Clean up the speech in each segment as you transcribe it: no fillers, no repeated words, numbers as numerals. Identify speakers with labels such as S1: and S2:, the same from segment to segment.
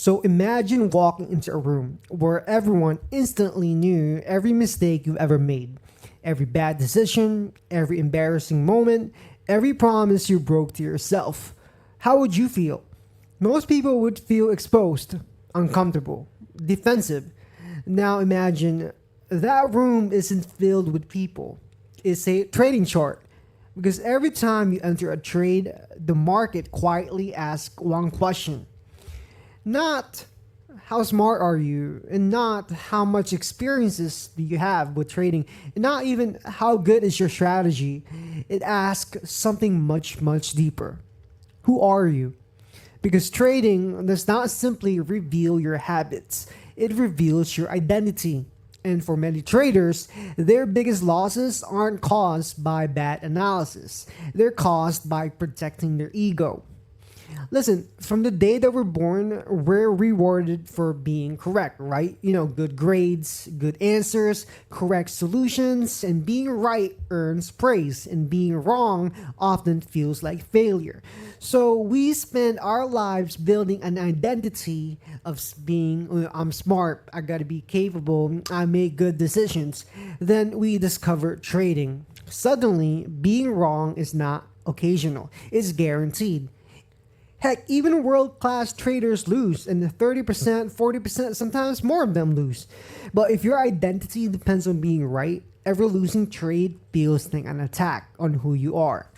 S1: So imagine walking into a room where everyone instantly knew every mistake you've ever made, every bad decision, every embarrassing moment, every promise you broke to yourself. How would you feel? Most people would feel exposed, uncomfortable, defensive. Now imagine that room isn't filled with people. It's a trading chart. Because every time you enter a trade, the market quietly asks one question. Not how smart are you, and not how much experiences do you have with trading, and not even how good is your strategy. It asks something much, much deeper. Who are you? Because trading does not simply reveal your habits, it reveals your identity. And for many traders, their biggest losses aren't caused by bad analysis, they're caused by protecting their ego. Listen, from the day that we're born, we're rewarded for being correct, right? Good grades, good answers, correct solutions, and being right earns praise, and being wrong often feels like failure. So we spend our lives building an identity of being, I'm smart, I gotta be capable, I make good decisions. Then we discover trading. Suddenly, being wrong is not occasional, it's guaranteed. Heck, even world class traders lose, and the 30%, 40%, sometimes more of them lose. But if your identity depends on being right, every losing trade feels like an attack on who you are.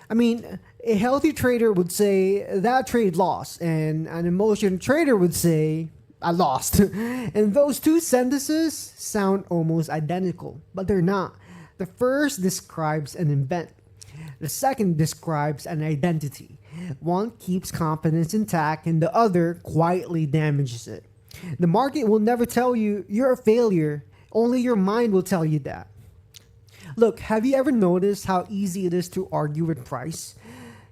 S1: I mean, a healthy trader would say that trade lost, and an emotional trader would say, I lost. And those two sentences sound almost identical, but they're not. The first describes an event, the second describes an identity. One keeps confidence intact and the other quietly damages it. The market will never tell you you're a failure, only your mind will tell you that. Look, have you ever noticed how easy it is to argue with price?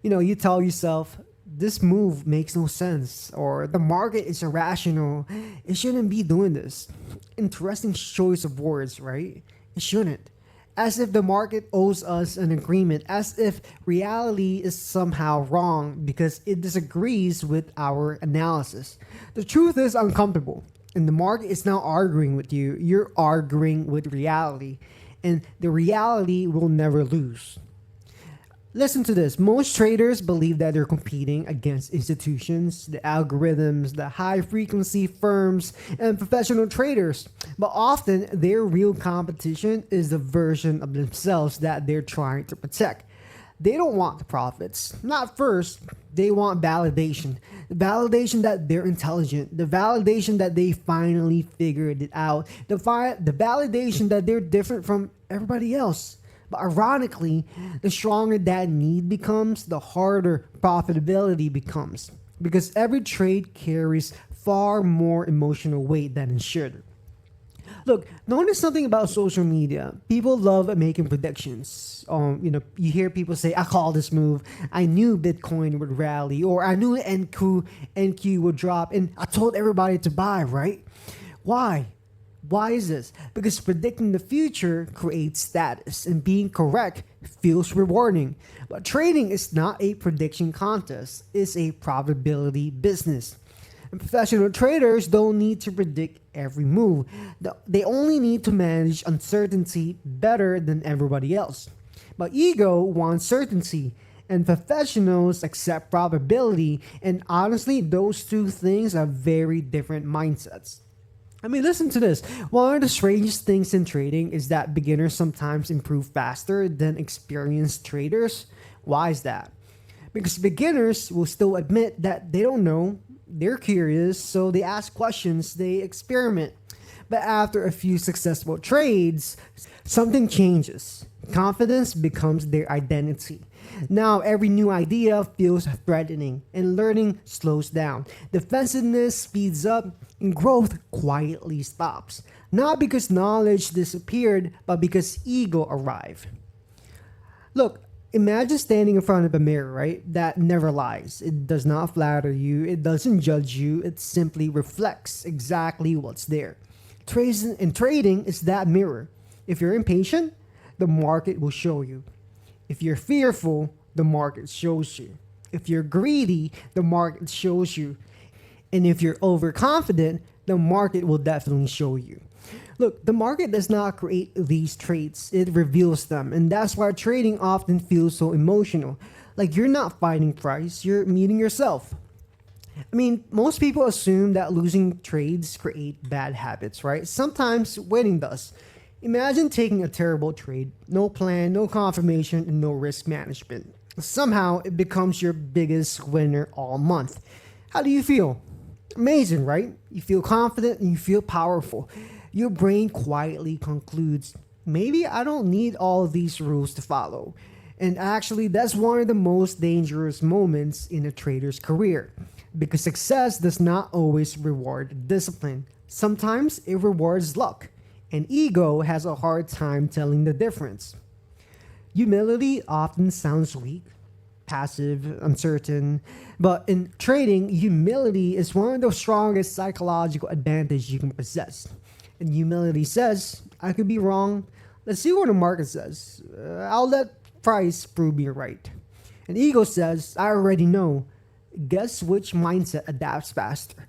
S1: You tell yourself, this move makes no sense, or the market is irrational. It shouldn't be doing this. Interesting choice of words, right? It shouldn't. As if the market owes us an agreement, as if reality is somehow wrong because it disagrees with our analysis. The truth is uncomfortable, and the market is not arguing with you, you're arguing with reality, and the reality will never lose. Listen to this. Most traders believe that they're competing against institutions, the algorithms, the high frequency firms, and professional traders. But often, their real competition is the version of themselves that they're trying to protect. They don't want the profits. Not first. They want validation. The validation that they're intelligent. The validation that they finally figured it out. The validation that they're different from everybody else. But ironically, the stronger that need becomes, the harder profitability becomes. Because every trade carries far more emotional weight than it should. Look, notice something about social media. People love making predictions. You hear people say, "I call this move. I knew Bitcoin would rally," or "I knew NQ would drop," and I told everybody to buy. Right? Why? Why is this? Because predicting the future creates status, and being correct feels rewarding. But trading is not a prediction contest; it's a probability business. And professional traders don't need to predict every move. They only need to manage uncertainty better than everybody else. But ego wants certainty, and professionals accept probability. And honestly, those two things are very different mindsets. I mean, listen to this. One of the strangest things in trading is that beginners sometimes improve faster than experienced traders. Why is that? Because beginners will still admit that they don't know, they're curious, so they ask questions, they experiment. But after a few successful trades, something changes. Confidence becomes their identity. Now, every new idea feels threatening, and learning slows down. Defensiveness speeds up, and growth quietly stops. Not because knowledge disappeared, but because ego arrived. Look, imagine standing in front of a mirror, right? That never lies. It does not flatter you, it doesn't judge you, it simply reflects exactly what's there. Trading is that mirror. If you're impatient, the market will show you. If you're fearful, the market shows you. If you're greedy, the market shows you. And if you're overconfident, the market will definitely show you. Look, the market does not create these traits, it reveals them. And that's why trading often feels so emotional. Like you're not fighting price, you're meeting yourself. I mean, most people assume that losing trades create bad habits, right? Sometimes winning does. Imagine taking a terrible trade, no plan, no confirmation, and no risk management. Somehow it becomes your biggest winner all month. How do you feel? Amazing, right? You feel confident and you feel powerful. Your brain quietly concludes, maybe I don't need all of these rules to follow. And actually, that's one of the most dangerous moments in a trader's career because success does not always reward discipline. Sometimes it rewards luck, and ego has a hard time telling the difference. Humility often sounds weak, passive, uncertain, but in trading, humility is one of the strongest psychological advantages you can possess. And humility says, I could be wrong. Let's see what the market says. I'll let price prove me right. And ego says, I already know. Guess which mindset adapts faster?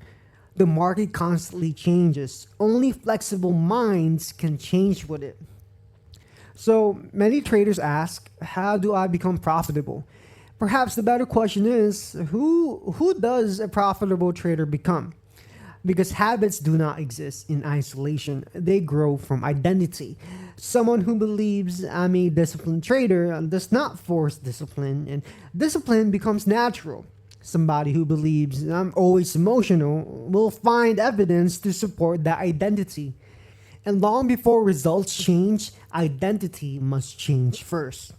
S1: The market constantly changes. Only flexible minds can change with it. So many traders ask, how do I become profitable? Perhaps the better question is, who does a profitable trader become? Because habits do not exist in isolation. They grow from identity. Someone who believes I'm a disciplined trader does not force discipline, and discipline becomes natural. Somebody who believes I'm always emotional will find evidence to support that identity. And long before results change, identity must change first.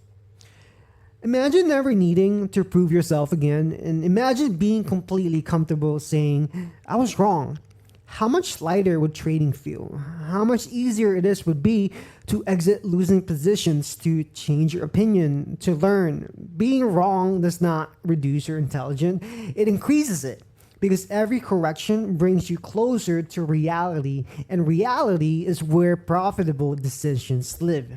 S1: Imagine never needing to prove yourself again, and imagine being completely comfortable saying, I was wrong. How much lighter would trading feel? How much easier it is would be to exit losing positions, to change your opinion, to learn. Being wrong does not reduce your intelligence, it increases it. Because every correction brings you closer to reality, and reality is where profitable decisions live.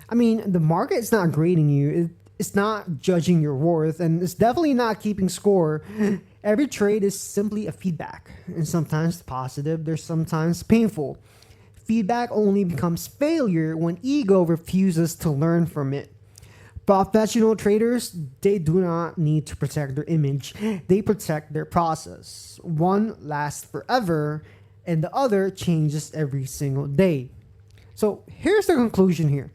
S1: I mean, the market is not grading you. It's not judging your worth, and it's definitely not keeping score. Every trade is simply a feedback, and sometimes positive, there's sometimes painful. Feedback only becomes failure when ego refuses to learn from it. Professional traders, they do not need to protect their image, they protect their process. One lasts forever, and the other changes every single day. So here's the conclusion here.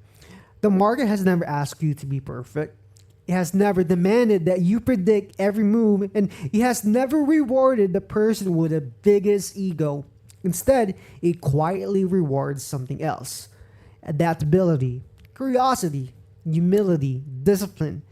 S1: The market has never asked you to be perfect. It has never demanded that you predict every move, and it has never rewarded the person with the biggest ego. Instead, it quietly rewards something else: adaptability, curiosity, humility, discipline.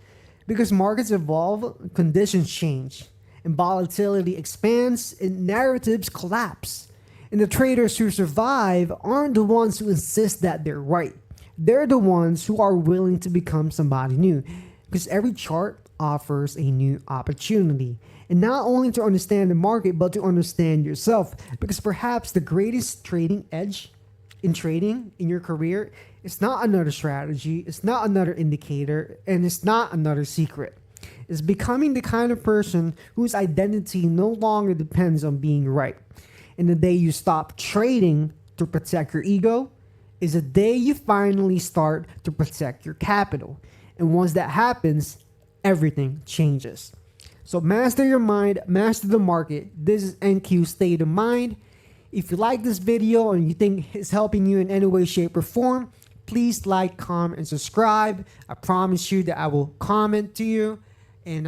S1: Because markets evolve, conditions change, and volatility expands, and narratives collapse. And the traders who survive aren't the ones who insist that they're right. They're the ones who are willing to become somebody new. Because every chart offers a new opportunity. And not only to understand the market, but to understand yourself. Because perhaps the greatest trading edge in trading in your career is not another strategy, it's not another indicator, and it's not another secret. It's becoming the kind of person whose identity no longer depends on being right. And the day you stop trading to protect your ego is the day you finally start to protect your capital. And once that happens, everything changes. So master your mind, master the market. This is NQ State of Mind. If you like this video and you think it's helping you in any way, shape, or form, please like, comment, and subscribe. I promise you that I will comment to you. And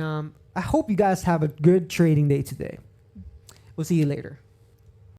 S1: I hope you guys have a good trading day today. We'll see you later.